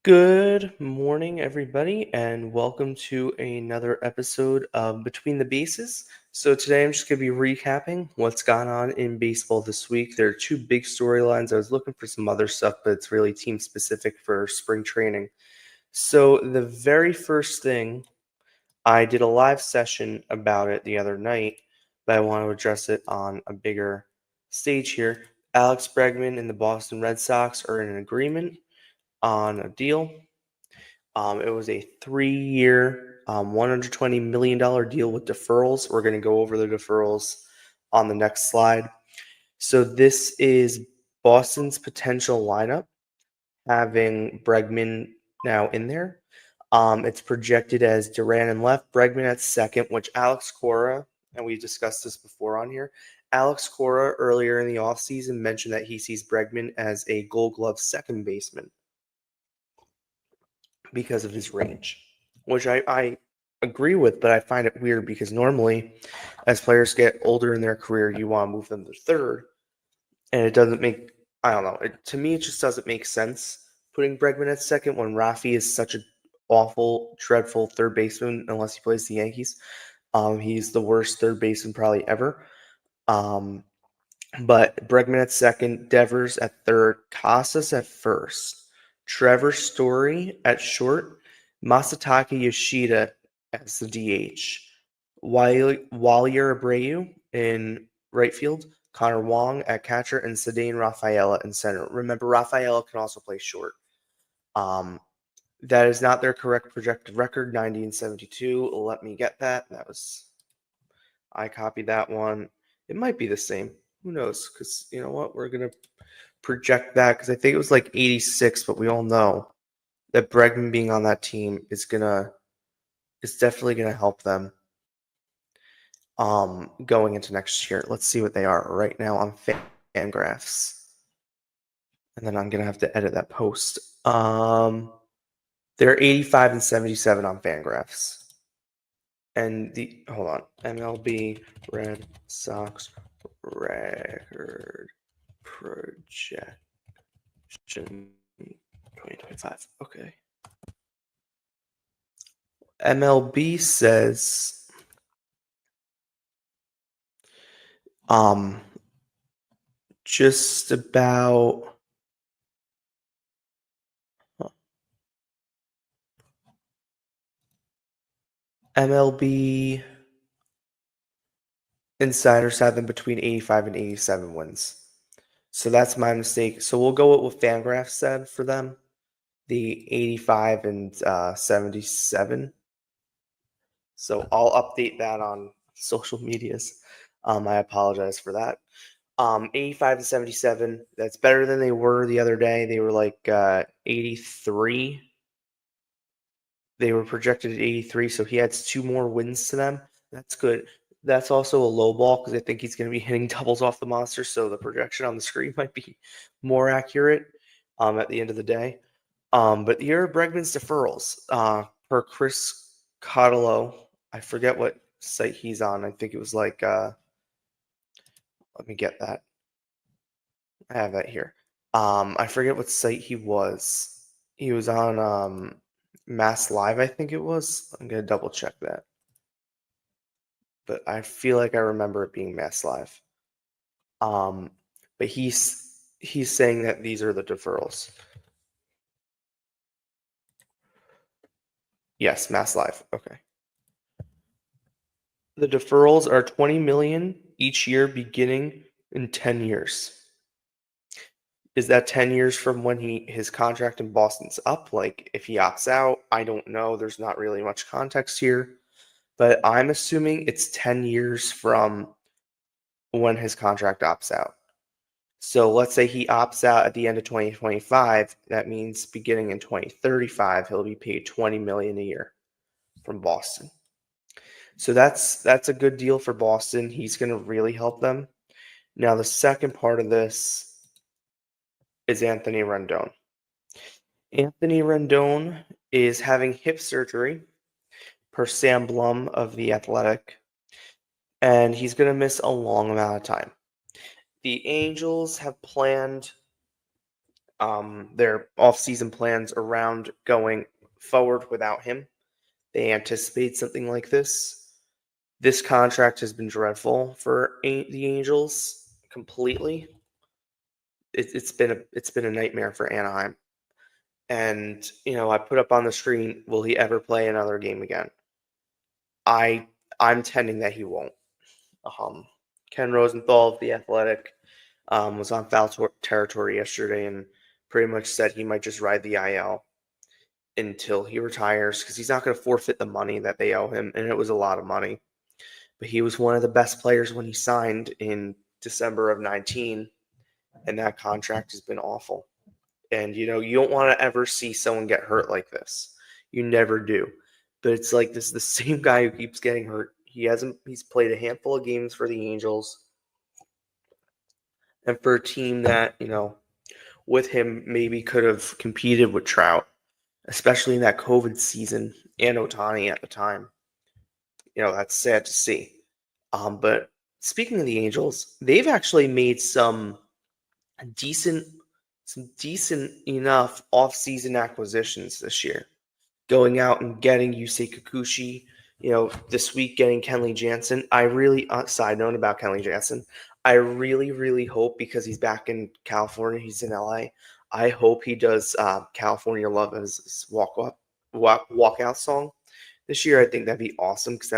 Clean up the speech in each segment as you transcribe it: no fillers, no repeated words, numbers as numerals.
Good morning, everybody, and welcome to another episode of Between the Bases. So, today I'm just going to be recapping what's gone on in baseball this week. There are two big storylines. I was looking for some other stuff, but it's really team specific for spring training. So, the very first thing, I did a live session about it the other night, but I want to address it on a bigger stage here. Alex Bregman and the Boston Red Sox are in an agreement on a deal. It was a 3-year, $120 million deal with deferrals. We're going to go over the deferrals on the next slide. So this is Boston's potential lineup, having Bregman now in there. It's projected as Duran in left, Bregman at second, which Alex Cora, and we discussed this before on here, Alex Cora earlier in the offseason mentioned that he sees Bregman as a Gold Glove second baseman because of his range, which I agree with, but I find it weird because normally, as players get older in their career, you want to move them to third, and it doesn't make, I don't know, to me, it just doesn't make sense putting Bregman at second when Rafi is such an awful, dreadful third baseman unless he plays the Yankees. He's the worst third baseman probably ever. But Bregman at second, Devers at third, Casas at first, Trevor Story at short, Masataka Yoshida as the DH, Wally Abreu in right field, Connor Wong at catcher, and Cedane Rafaela in center. Remember, Rafaela can also play short. That is not their correct projected record, 90 and 72. Let me get that. I copied that one. It might be the same. Who knows? Because you know what? We're going to project that because I think it was like 86, but we all know that Bregman being on that team is definitely gonna help them going into next year. Let's see what they are right now on Fangraphs. And then I'm gonna have to edit that post. They're 85 and 77 on Fangraphs. And hold on, MLB Red Sox record projection 2025. Okay. MLB says just about MLB Insiders have them between 85 and 87 wins. So that's my mistake. So we'll go with what Fangraphs said for them, the 85 and 77. So I'll update that on social medias. I apologize for that. 85 and 77. That's better than they were the other day. They were like 83. They were projected at 83, so he adds 2 more wins to them. That's good. That's also a low ball because I think he's going to be hitting doubles off the monster, so the projection on the screen might be more accurate at the end of the day. But here are Bregman's deferrals. Per Chris Cotolo, I forget what site he's on. I think it was like, let me get that. I have that here. I forget what site he was. He was on Mass Live, I think it was. I'm going to double check that. But I feel like I remember it being Mass Live. But he's saying that these are the deferrals. Yes, Mass Live. Okay. The deferrals are $20 million each year beginning in 10 years. Is that 10 years from when his contract in Boston's up? Like if he opts out, I don't know. There's not really much context here. But I'm assuming it's 10 years from when his contract opts out. So let's say he opts out at the end of 2025. That means beginning in 2035, he'll be paid $20 million a year from Boston. So that's a good deal for Boston. He's going to really help them. Now the second part of this is Anthony Rendon. Anthony Rendon is having hip surgery, per Sam Blum of The Athletic, and he's going to miss a long amount of time. The Angels have planned their off-season plans around going forward without him. They anticipate something like this. This contract has been dreadful for the Angels completely. It's been a nightmare for Anaheim. And I put up on the screen, will he ever play another game again? I'm tending that he won't. Ken Rosenthal of The Athletic was on foul territory yesterday and pretty much said he might just ride the IL until he retires because he's not going to forfeit the money that they owe him, and it was a lot of money. But he was one of the best players when he signed in December of 19, and that contract has been awful. And you don't want to ever see someone get hurt like this. You never do. But it's like this is the same guy who keeps getting hurt. He's played a handful of games for the Angels. And for a team that, with him maybe could have competed with Trout, especially in that COVID season and Ohtani at the time. That's sad to see. But speaking of the Angels, they've actually made some decent enough off-season acquisitions this year. Going out and getting Yusei Kikuchi, this week getting Kenley Jansen. I really, side note about Kenley Jansen, I really, really hope because he's back in California, he's in LA. I hope he does California Love as his walkout song this year. I think that'd be awesome because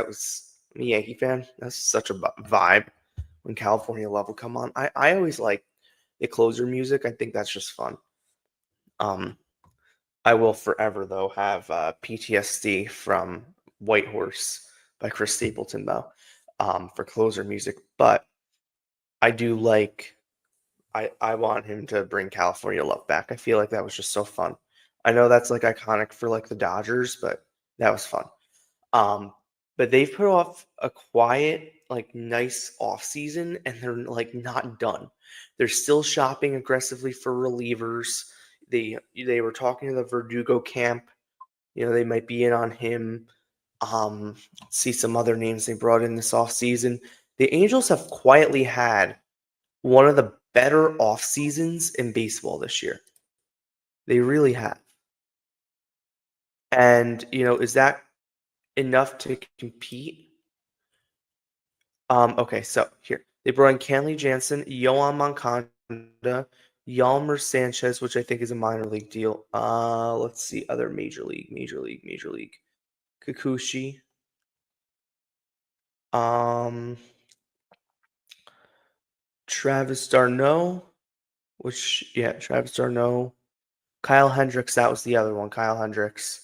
I'm a Yankee fan. That's such a vibe when California Love will come on. I always like the closer music. I think that's just fun. I will forever, though, have PTSD from White Horse by Chris Stapleton, though, for closer music. But I do I want him to bring California Love back. I feel like that was just so fun. I know that's like iconic for like the Dodgers, but that was fun. But they've put off a quiet, like nice off season, and they're like not done. They're still shopping aggressively for relievers. They were talking to the Verdugo camp. They might be in on him. See some other names they brought in this off season. The Angels have quietly had one of the better off seasons in baseball this year. They really have. And is that enough to compete? Okay, so here they brought in Kenley Jansen, Yoan Moncada, Yalmer Sanchez, which I think is a minor league deal. Let's see other major league. Kikuchi. Travis d'Arnaud, Travis d'Arnaud. Kyle Hendricks, that was the other one. Kyle Hendricks.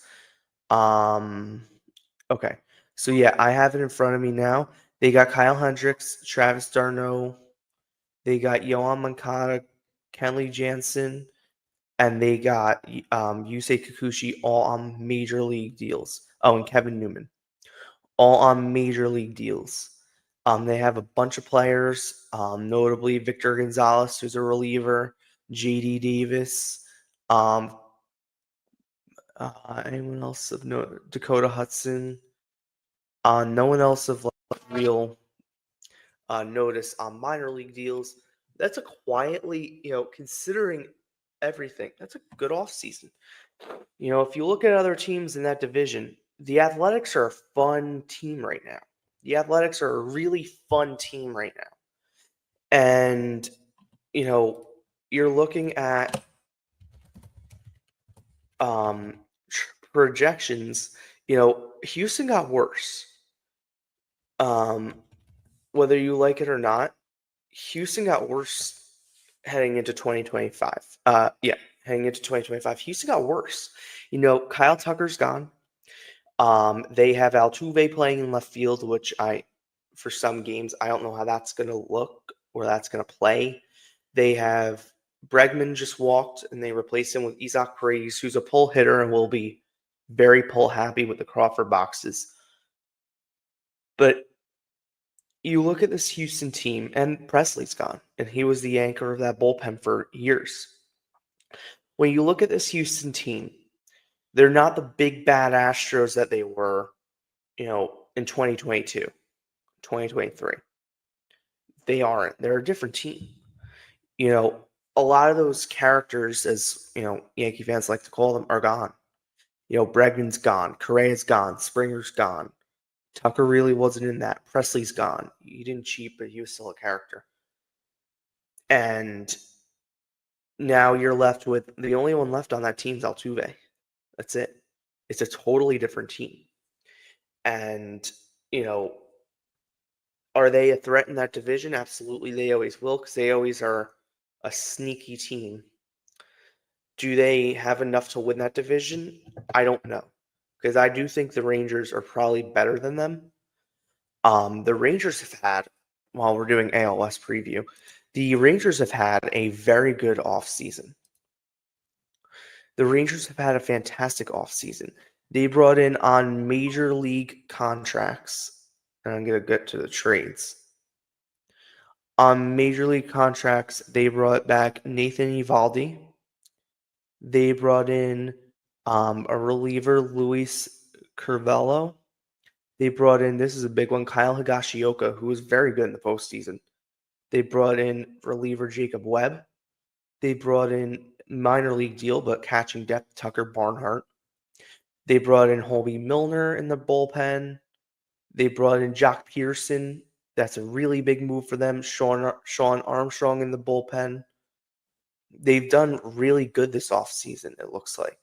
Okay. So yeah, I have it in front of me now. They got Kyle Hendricks, Travis d'Arnaud. They got Yoan Moncada, Kenley Jansen, and they got Yusei Kikuchi all on major league deals. Oh, and Kevin Newman, all on major league deals. They have a bunch of players, notably Victor Gonzalez, who's a reliever, J.D. Davis, anyone else of note? Dakota Hudson. No one else of real notice on minor league deals. That's a quietly, considering everything, that's a good offseason. If you look at other teams in that division, the Athletics are a fun team right now. The Athletics are a really fun team right now. And, you're looking at projections. Houston got worse. Whether you like it or not, Houston got worse heading into 2025. Heading into 2025, Houston got worse. Kyle Tucker's gone. They have Altuve playing in left field, which for some games, I don't know how that's going to look or that's going to play. They have Bregman just walked, and they replaced him with Isaac Paredes, who's a pull hitter and will be very pull happy with the Crawford boxes. But you look at this Houston team, and Presley's gone, and he was the anchor of that bullpen for years. When you look at this Houston team, they're not the big bad Astros that they were, in 2022, 2023. They aren't. They're a different team. a lot of those characters, as Yankee fans like to call them, are gone. Bregman's gone, Correa's gone, Springer's gone. Tucker really wasn't in that. Presley's gone. He didn't cheat, but he was still a character. And now you're left with the only one left on that team's Altuve. That's it. It's a totally different team. And, are they a threat in that division? Absolutely, they always will, because they always are a sneaky team. Do they have enough to win that division? I don't know, because I do think the Rangers are probably better than them. The Rangers have had, while we're doing AL West preview, the Rangers have had a very good offseason. The Rangers have had a fantastic offseason. They brought in on major league contracts, and I'm going to get to the trades. On major league contracts, they brought back Nathan Eovaldi. They brought in a reliever, Luis Curvelo. They brought in, this is a big one, Kyle Higashioka, who was very good in the postseason. They brought in reliever Jacob Webb. They brought in minor league deal, but catching depth, Tucker Barnhart. They brought in Holby Milner in the bullpen. They brought in Jock Pearson. That's a really big move for them. Sean Armstrong in the bullpen. They've done really good this offseason, it looks like.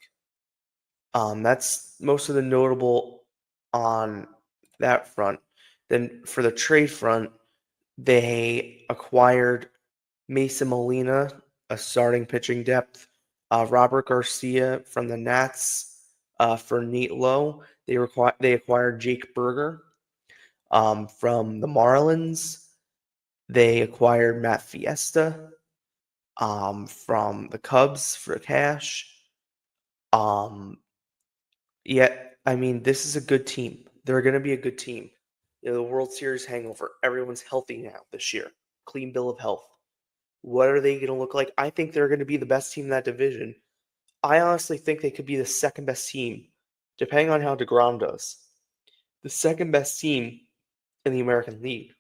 That's most of the notable on that front. Then for the trade front, they acquired Mason Molina, a starting pitching depth. Robert Garcia from the Nats for Nate Lowe. They acquired Jake Burger from the Marlins. They acquired Matt Fiesta from the Cubs for cash. This is a good team. They're going to be a good team. The World Series hangover. Everyone's healthy now this year. Clean bill of health. What are they going to look like? I think they're going to be the best team in that division. I honestly think they could be the second best team, depending on how DeGrom does. The second best team in the American League.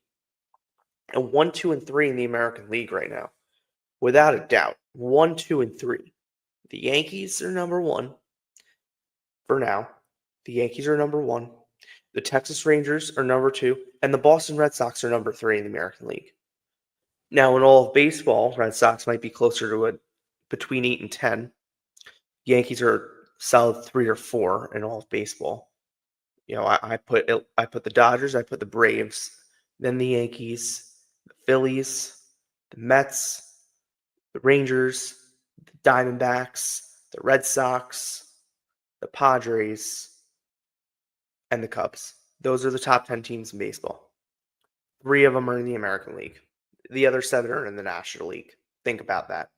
And 1, 2, and 3 in the American League right now. Without a doubt. 1, 2, and 3. The Yankees are number 1 for now. The Yankees are number 1. The Texas Rangers are number 2. And the Boston Red Sox are number 3 in the American League. Now, in all of baseball, Red Sox might be closer to between 8 and 10. Yankees are solid 3 or 4 in all of baseball. I put the Dodgers, I put the Braves, then the Yankees, the Phillies, the Mets, the Rangers, the Diamondbacks, the Red Sox, the Padres, and the Cubs. Those are the top 10 teams in baseball. 3 of them are in the American League. The other 7 are in the National League. Think about that.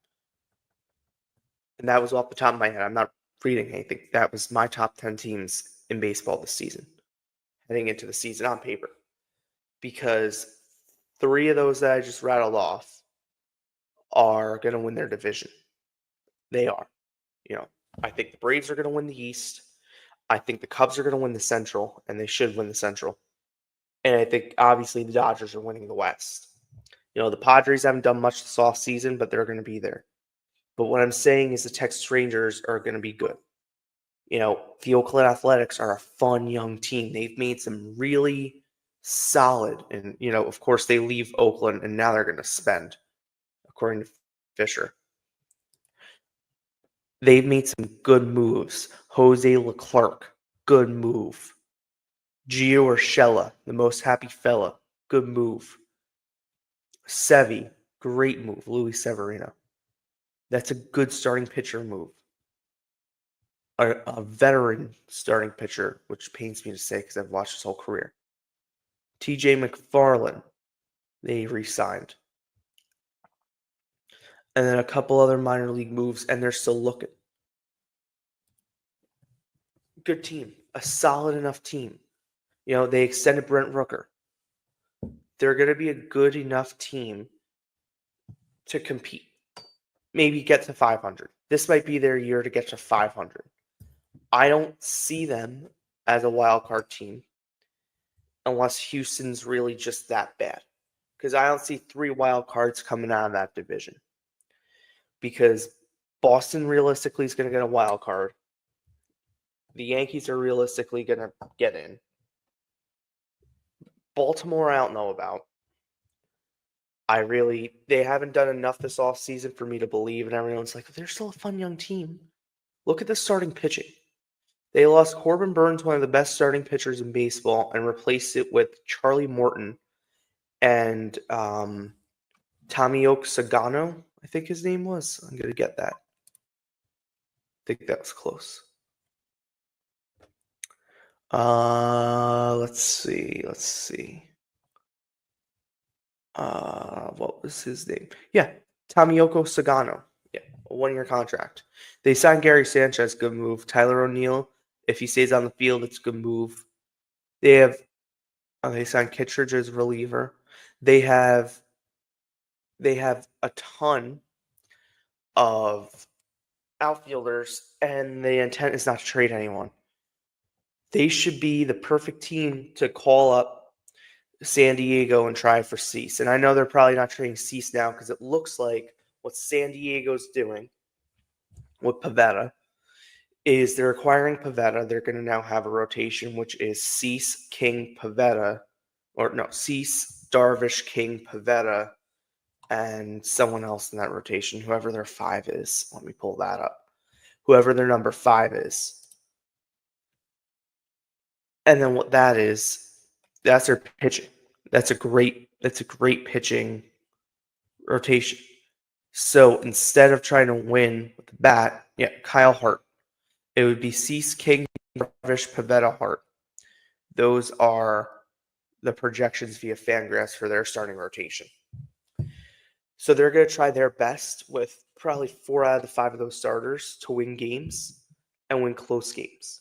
And that was off the top of my head. I'm not reading anything. That was my top 10 teams in baseball this season, heading into the season on paper. Because 3 of those that I just rattled off are going to win their division. They are. I think the Braves are going to win the East. I think the Cubs are going to win the Central, and they should win the Central. And I think, obviously, the Dodgers are winning the West. The Padres haven't done much this offseason, but they're going to be there. But what I'm saying is the Texas Rangers are going to be good. The Oakland Athletics are a fun young team. They've made some really solid, and, of course, they leave Oakland, and now they're going to spend, according to Fisher. They've made some good moves. Jose Leclerc, good move. Gio Urshela, the most happy fella, good move. Sevy, great move. Luis Severino. That's a good starting pitcher move. A veteran starting pitcher, which pains me to say because I've watched his whole career. TJ McFarland, they re-signed. And then a couple other minor league moves, and they're still looking. Good team. A solid enough team. They extended Brent Rooker. They're going to be a good enough team to compete. Maybe get to 500. This might be their year to get to 500. I don't see them as a wild card team unless Houston's really just that bad. Because I don't see 3 wild cards coming out of that division. because Boston realistically is going to get a wild card. The Yankees are realistically going to get in. Baltimore, I don't know about. They haven't done enough this offseason for me to believe, and everyone's like, they're still a fun young team. Look at the starting pitching. They lost Corbin Burns, one of the best starting pitchers in baseball, and replaced it with Charlie Morton and Tommy Sagano, I think his name was. I'm going to get that. I think that was close. Let's see. What was his name? Yeah, Tomiyoko Sagano. Yeah, a 1-year contract. They signed Gary Sanchez, good move. Tyler O'Neill, if he stays on the field, it's a good move. They signed Kittredge as reliever. They have a ton of outfielders, and the intent is not to trade anyone. They should be the perfect team to call up San Diego and try for Cease. And I know they're probably not trading Cease now because it looks like what San Diego's doing with Pivetta is they're acquiring Pivetta. They're going to now have a rotation, which is Cease, King, Pivetta, Cease, Darvish, King, Pivetta, and someone else in that rotation, whoever their 5 is. Let me pull that up. Whoever their number 5 is. And then what that is, that's their pitching. That's a great pitching rotation. So instead of trying to win with the bat, Kyle Hart. It would be Cease, King, Darvish, Pivetta, Hart. Those are the projections via Fangraphs for their starting rotation. So they're going to try their best with probably 4 out of the 5 of those starters to win games and win close games.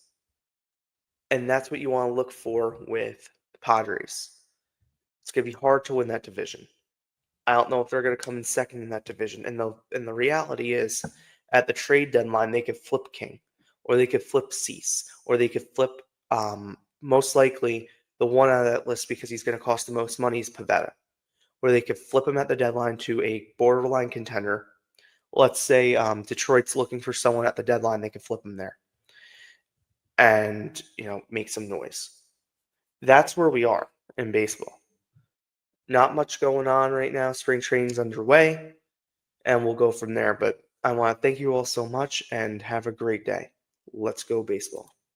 And that's what you want to look for with the Padres. It's going to be hard to win that division. I don't know if they're going to come in second in that division. And the reality is, at the trade deadline, they could flip King, or they could flip Cease, or they could flip, most likely, the one out of that list because he's going to cost the most money is Pivetta, where they could flip him at the deadline to a borderline contender. Let's say Detroit's looking for someone at the deadline, they could flip him there and make some noise. That's where we are in baseball. Not much going on right now. Spring training's underway, and we'll go from there. But I want to thank you all so much and have a great day. Let's go baseball.